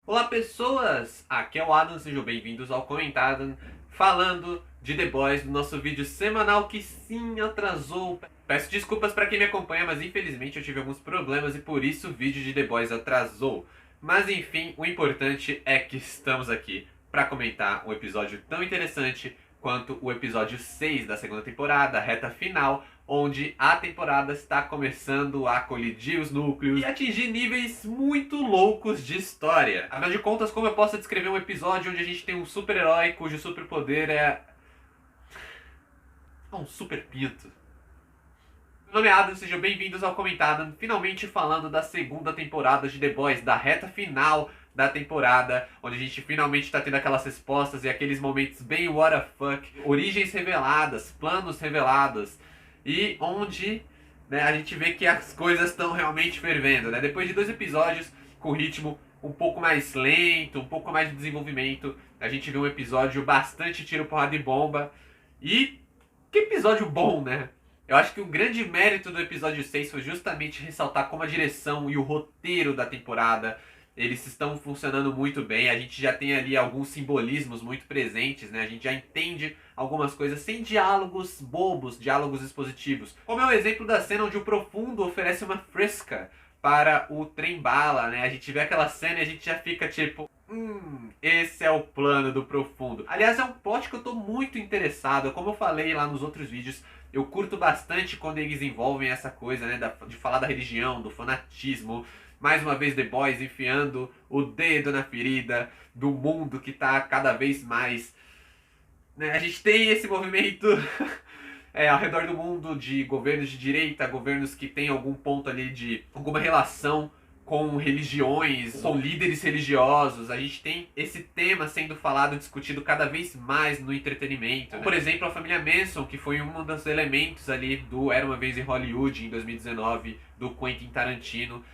Olá pessoas, aqui é o Adam, sejam bem-vindos ao Comentado, falando de The Boys, do nosso vídeo semanal que sim atrasou. Peço desculpas para quem me acompanha, mas infelizmente eu tive alguns problemas e por isso o vídeo de The Boys atrasou. Mas enfim, o importante é que estamos aqui para comentar um episódio tão interessante quanto o episódio 6 da segunda temporada, a reta final, onde a temporada está começando a colidir os núcleos e atingir níveis muito loucos de história. Afinal de contas, como eu posso descrever um episódio onde a gente tem um super-herói cujo superpoder é um super pinto? Meu nome é Adam, sejam bem-vindos ao Comentado, finalmente falando da segunda temporada de The Boys, da reta final da temporada, onde a gente finalmente está tendo aquelas respostas e aqueles momentos bem what the fuck, origens reveladas, planos revelados, e onde a gente vê que as coisas estão realmente fervendo. Depois de 2 episódios com ritmo um pouco mais lento, um pouco mais de desenvolvimento, a gente vê um episódio bastante tiro, porrada e bomba, e que episódio bom, né? Eu acho que o grande mérito do episódio 6 foi justamente ressaltar como a direção e o roteiro da temporada eles estão funcionando muito bem. A gente já tem ali alguns simbolismos muito presentes, né? A gente já entende algumas coisas sem diálogos bobos, diálogos expositivos. Como é o exemplo da cena onde o Profundo oferece uma fresca para o trem-bala, né? A gente vê aquela cena e a gente já fica tipo... esse é o plano do Profundo. Aliás, é um plot que eu tô muito interessado. Como eu falei lá nos outros vídeos, eu curto bastante quando eles envolvem essa coisa, né, de falar da religião, do fanatismo. Mais uma vez The Boys enfiando o dedo na ferida do mundo que tá cada vez mais... né, a gente tem esse movimento ao redor do mundo de governos de direita, governos que tem algum ponto ali de alguma relação com religiões, com líderes religiosos. A gente tem esse tema sendo falado e discutido cada vez mais no entretenimento, né? Por exemplo, a família Manson, que foi um dos elementos ali do Era Uma Vez em Hollywood, em 2019, do Quentin Tarantino.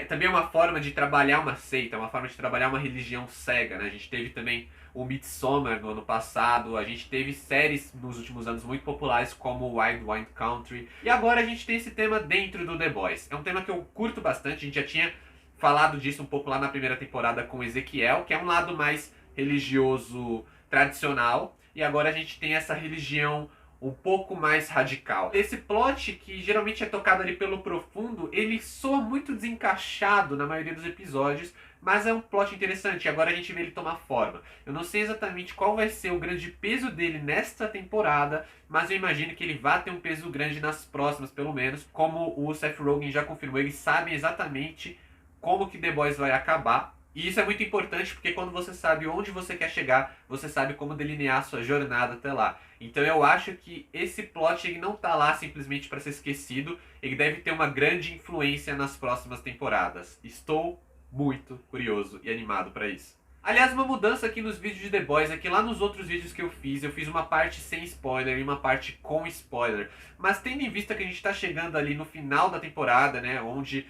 Também é uma forma de trabalhar uma seita, uma forma de trabalhar uma religião cega, né? A gente teve também o Midsommar no ano passado, a gente teve séries nos últimos anos muito populares como Wild Wild Country, e agora a gente tem esse tema dentro do The Boys. É um tema que eu curto bastante, a gente já tinha falado disso um pouco lá na primeira temporada com Ezequiel, que é um lado mais religioso tradicional, e agora a gente tem essa religião um pouco mais radical. Esse plot, que geralmente é tocado ali pelo Profundo, ele soa muito desencaixado na maioria dos episódios, mas é um plot interessante, e agora a gente vê ele tomar forma. Eu não sei exatamente qual vai ser o grande peso dele nesta temporada, mas eu imagino que ele vai ter um peso grande nas próximas, pelo menos. Como o Seth Rogen já confirmou, eles sabem exatamente como que The Boys vai acabar. E isso é muito importante porque quando você sabe onde você quer chegar, você sabe como delinear a sua jornada até lá. Então eu acho que esse plot ele não tá lá simplesmente para ser esquecido, ele deve ter uma grande influência nas próximas temporadas. Estou muito curioso e animado para isso. Aliás, uma mudança aqui nos vídeos de The Boys é que lá nos outros vídeos que eu fiz uma parte sem spoiler e uma parte com spoiler. Mas tendo em vista que a gente tá chegando ali no final da temporada, né, onde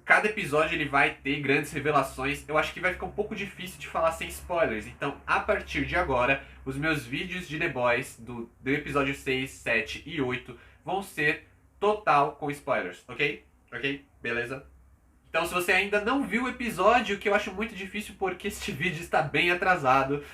cada episódio ele vai ter grandes revelações, eu acho que vai ficar um pouco difícil de falar sem spoilers. Então, a partir de agora, os meus vídeos de The Boys, do episódio 6, 7 e 8, vão ser total com spoilers, ok? Ok? Beleza? Então, se você ainda não viu o episódio, que eu acho muito difícil porque este vídeo está bem atrasado,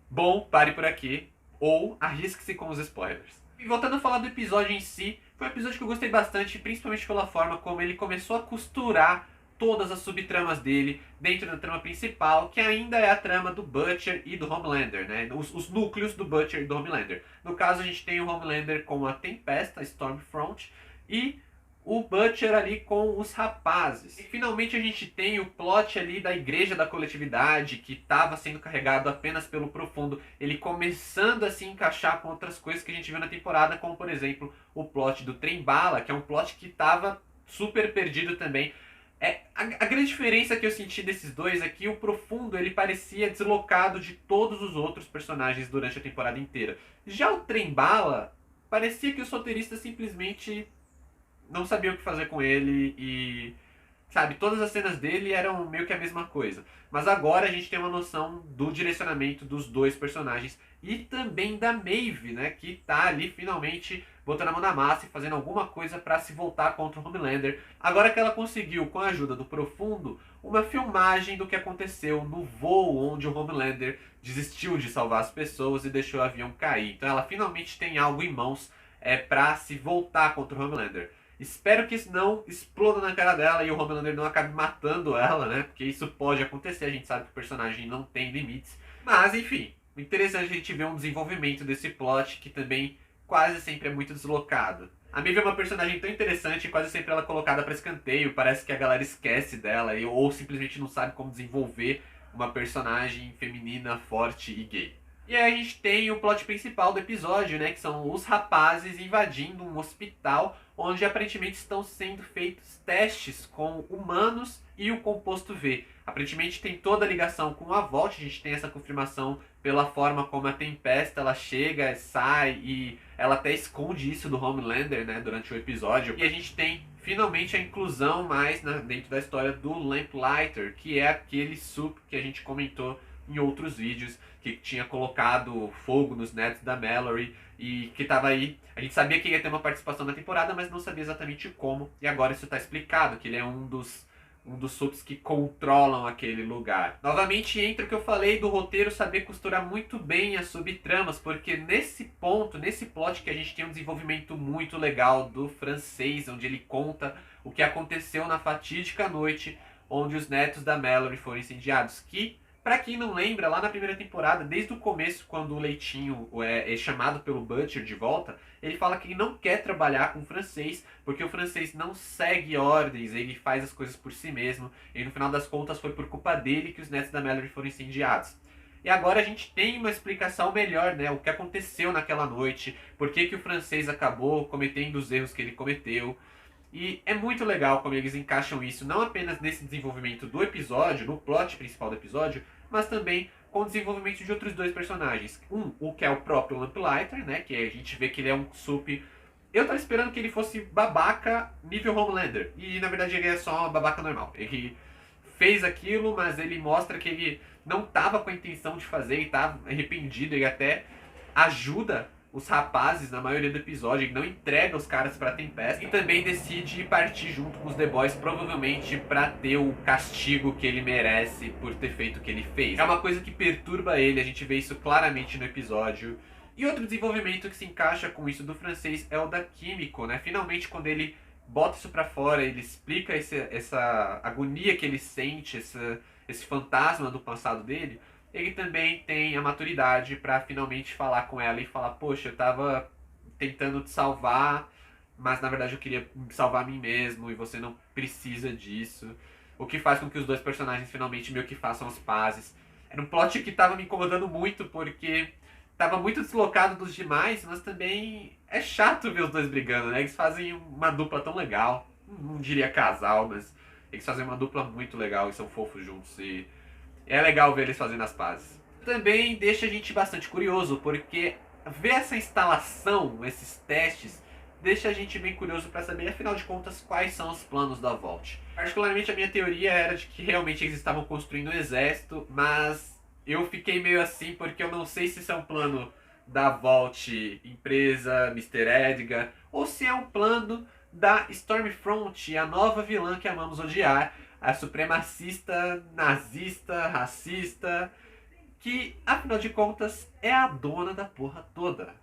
bom, pare por aqui, ou arrisque-se com os spoilers. E voltando a falar do episódio em si, foi um episódio que eu gostei bastante, principalmente pela forma como ele começou a costurar todas as subtramas dele dentro da trama principal, que ainda é a trama do Butcher e do Homelander, né? Os núcleos do Butcher e do Homelander. No caso, a gente tem o Homelander com a Tempesta, a Stormfront, e o Butcher ali com os rapazes. E finalmente a gente tem o plot ali da igreja da coletividade, que estava sendo carregado apenas pelo Profundo, ele começando a se encaixar com outras coisas que a gente viu na temporada, como por exemplo o plot do trem-bala, que é um plot que estava super perdido também. A grande diferença que eu senti desses dois é que o Profundo ele parecia deslocado de todos os outros personagens durante a temporada inteira. Já o trem-bala parecia que os roteiristas simplesmente não sabia o que fazer com ele e, sabe, todas as cenas dele eram meio que a mesma coisa. Mas agora a gente tem uma noção do direcionamento dos dois personagens e também da Maeve, né, que tá ali finalmente botando a mão na massa e fazendo alguma coisa para se voltar contra o Homelander. Agora que ela conseguiu, com a ajuda do Profundo, uma filmagem do que aconteceu no voo onde o Homelander desistiu de salvar as pessoas e deixou o avião cair. Então ela finalmente tem algo em mãos para se voltar contra o Homelander. Espero que isso não exploda na cara dela e o Homelander não acabe matando ela, né? Porque isso pode acontecer, a gente sabe que o personagem não tem limites. Mas, enfim, interessante a gente ver um desenvolvimento desse plot que também quase sempre é muito deslocado. A Maeve é uma personagem tão interessante e quase sempre ela é colocada para escanteio. Parece que a galera esquece dela ou simplesmente não sabe como desenvolver uma personagem feminina, forte e gay. E aí a gente tem o plot principal do episódio, né? Que são os rapazes invadindo um hospital onde aparentemente estão sendo feitos testes com humanos e o composto V. Aparentemente tem toda a ligação com a Vault, a gente tem essa confirmação pela forma como a Tempesta ela chega, sai e ela até esconde isso do Homelander, né, durante o episódio. E a gente tem finalmente a inclusão mais dentro da história do Lamplighter, que é aquele sup que a gente comentou em outros vídeos, que tinha colocado fogo nos netos da Mallory e que estava aí. A gente sabia que ia ter uma participação na temporada, mas não sabia exatamente como. E agora isso está explicado, que ele é um dos sups que controlam aquele lugar. Novamente entra o que eu falei do roteiro saber costurar muito bem as subtramas, porque nesse ponto, nesse plot que a gente tem um desenvolvimento muito legal do francês, onde ele conta o que aconteceu na fatídica noite onde os netos da Mallory foram incendiados, que pra quem não lembra, lá na primeira temporada, desde o começo, quando o Leitinho é chamado pelo Butcher de volta, ele fala que ele não quer trabalhar com o francês, porque o francês não segue ordens, ele faz as coisas por si mesmo, e no final das contas foi por culpa dele que os netos da Mallory foram incendiados. E agora a gente tem uma explicação melhor, né? O que aconteceu naquela noite, por que o francês acabou cometendo os erros que ele cometeu. E é muito legal como eles encaixam isso, não apenas nesse desenvolvimento do episódio, no plot principal do episódio, mas também com o desenvolvimento de outros dois personagens. O que é o próprio Lamplighter, né? Que a gente vê que ele é um sup. Eu tava esperando que ele fosse babaca nível Homelander. E na verdade ele é só uma babaca normal. Ele fez aquilo, mas ele mostra que ele não tava com a intenção de fazer, ele tava arrependido, ele até ajuda os rapazes na maioria do episódio, ele não entrega os caras pra Tempesta e também decide partir junto com os The Boys, provavelmente pra ter o castigo que ele merece por ter feito o que ele fez. É uma coisa que perturba ele, a gente vê isso claramente no episódio. E outro desenvolvimento que se encaixa com isso do francês é o da Químico, né? Finalmente quando ele bota isso pra fora, ele explica essa agonia que ele sente, esse fantasma do passado dele, ele também tem a maturidade pra finalmente falar com ela e falar, poxa, eu tava tentando te salvar, mas na verdade eu queria salvar a mim mesmo e você não precisa disso. O que faz com que os dois personagens finalmente meio que façam as pazes. Era um plot que tava me incomodando muito porque tava muito deslocado dos demais, mas também é chato ver os dois brigando, né? Eles fazem uma dupla tão legal, não diria casal, mas eles fazem uma dupla muito legal e são fofos juntos e é legal ver eles fazendo as pazes. Também deixa a gente bastante curioso, porque ver essa instalação, esses testes, deixa a gente bem curioso para saber, afinal de contas, quais são os planos da Vault. Particularmente a minha teoria era de que realmente eles estavam construindo um exército, mas eu fiquei meio assim porque eu não sei se isso é um plano da Vault, empresa, Mr. Edgar, ou se é um plano da Stormfront, a nova vilã que amamos odiar, a supremacista, nazista, racista, que, afinal de contas, é a dona da porra toda.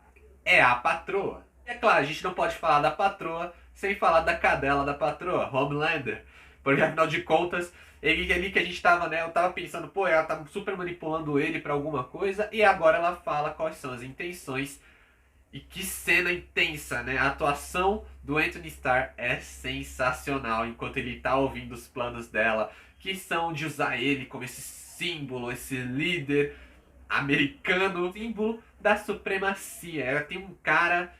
É a patroa. E é claro, a gente não pode falar da patroa sem falar da cadela da patroa, Homelander. Porque, afinal de contas, ele ali que a gente tava, né, eu tava pensando, pô, ela tá super manipulando ele pra alguma coisa, e agora ela fala quais são as intenções. E que cena intensa, né? A atuação do Anthony Starr é sensacional enquanto ele tá ouvindo os planos dela, que são de usar ele como esse símbolo, esse líder americano, símbolo da supremacia. Ela tem um cara,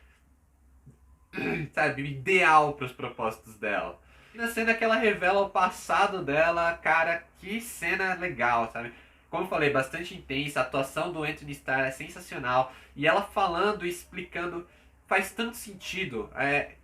sabe, ideal para os propósitos dela. E na cena que ela revela o passado dela, cara, que cena legal, sabe? Como eu falei, bastante intensa, a atuação do Anthony Starr é sensacional. E ela falando e explicando faz tanto sentido.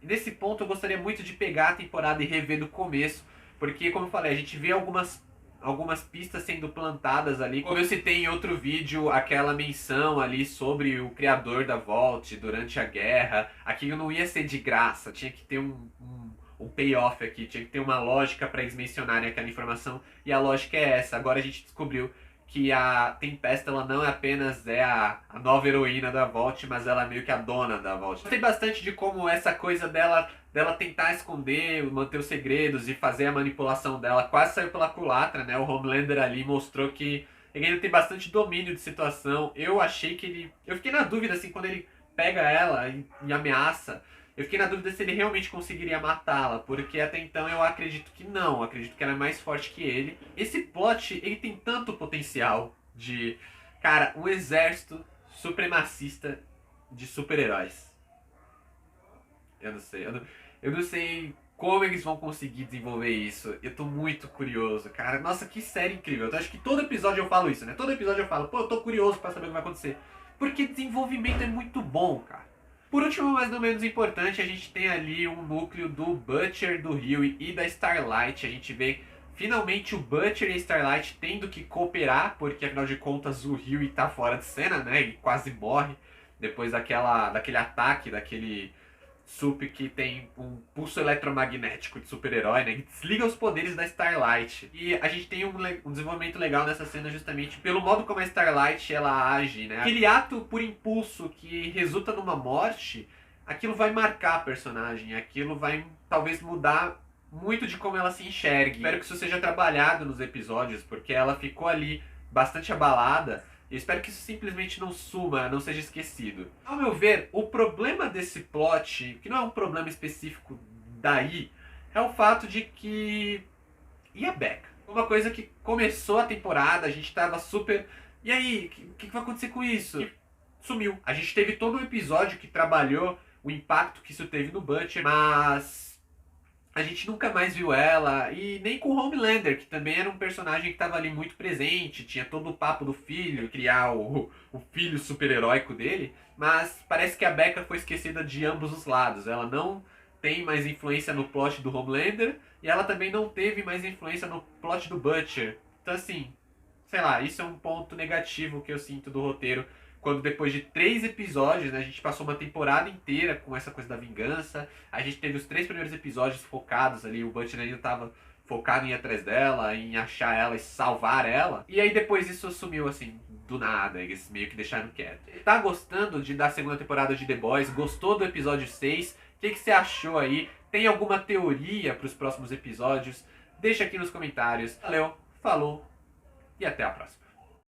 Nesse ponto eu gostaria muito de pegar a temporada e rever do começo. Porque, como eu falei, a gente vê algumas algumas pistas sendo plantadas ali. Como eu citei em outro vídeo, aquela menção ali sobre o criador da Vault durante a guerra, aquilo não ia ser de graça, tinha que ter um payoff aqui, tinha que ter uma lógica para eles mencionarem aquela informação, e a lógica é essa. Agora a gente descobriu que a Tempesta ela não é apenas a nova heroína da Vault, mas ela é meio que a dona da Vault. Gostei bastante de como essa coisa dela tentar esconder, manter os segredos e fazer a manipulação dela quase saiu pela culatra, né? O Homelander ali mostrou que ele ainda tem bastante domínio de situação. Eu achei que ele... Eu fiquei na dúvida, assim, quando ele pega ela e ameaça. Eu fiquei na dúvida se ele realmente conseguiria matá-la, porque até então eu acredito que não, eu acredito que ela é mais forte que ele. Esse plot, ele tem tanto potencial de, cara, um exército supremacista de super-heróis. Eu não sei como eles vão conseguir desenvolver isso. Eu tô muito curioso, cara. Nossa, que série incrível. Eu acho que todo episódio eu falo isso, né? Todo episódio eu falo, pô, eu tô curioso pra saber o que vai acontecer. Porque desenvolvimento é muito bom, cara. Por último, mas não menos importante, a gente tem ali um núcleo do Butcher, do Hughie e da Starlight. A gente vê finalmente o Butcher e a Starlight tendo que cooperar, porque afinal de contas o Hughie tá fora de cena, né? Ele quase morre depois daquele ataque, daquele Sup que tem um pulso eletromagnético de super-herói, né? Que desliga os poderes da Starlight. E a gente tem um desenvolvimento legal nessa cena justamente pelo modo como a Starlight ela age, né? Aquele ato por impulso que resulta numa morte, aquilo vai marcar a personagem, aquilo vai talvez mudar muito de como ela se enxergue. Espero que isso seja trabalhado nos episódios, porque ela ficou ali bastante abalada. Eu espero que isso simplesmente não suma, não seja esquecido. Ao meu ver, o problema desse plot, que não é um problema específico daí, é o fato de que... E a Becca? Uma coisa que começou a temporada, a gente tava super... E aí, o que vai acontecer com isso? E sumiu. A gente teve todo um episódio que trabalhou o impacto que isso teve no Butcher, mas... a gente nunca mais viu ela, e nem com o Homelander, que também era um personagem que estava ali muito presente, tinha todo o papo do filho, criar o filho super-heróico dele, mas parece que a Becca foi esquecida de ambos os lados. Ela não tem mais influência no plot do Homelander, e ela também não teve mais influência no plot do Butcher. Então assim, sei lá, isso é um ponto negativo que eu sinto do roteiro, quando depois de 3 episódios, né, a gente passou uma temporada inteira com essa coisa da vingança, a gente teve os 3 primeiros episódios focados ali, o Butcher ainda tava focado em ir atrás dela, em achar ela e salvar ela, e aí depois isso sumiu assim, do nada, eles meio que deixaram quieto. Tá gostando da segunda temporada de The Boys? Gostou do episódio 6? O que você achou aí? Tem alguma teoria para os próximos episódios? Deixa aqui nos comentários. Valeu, falou e até a próxima.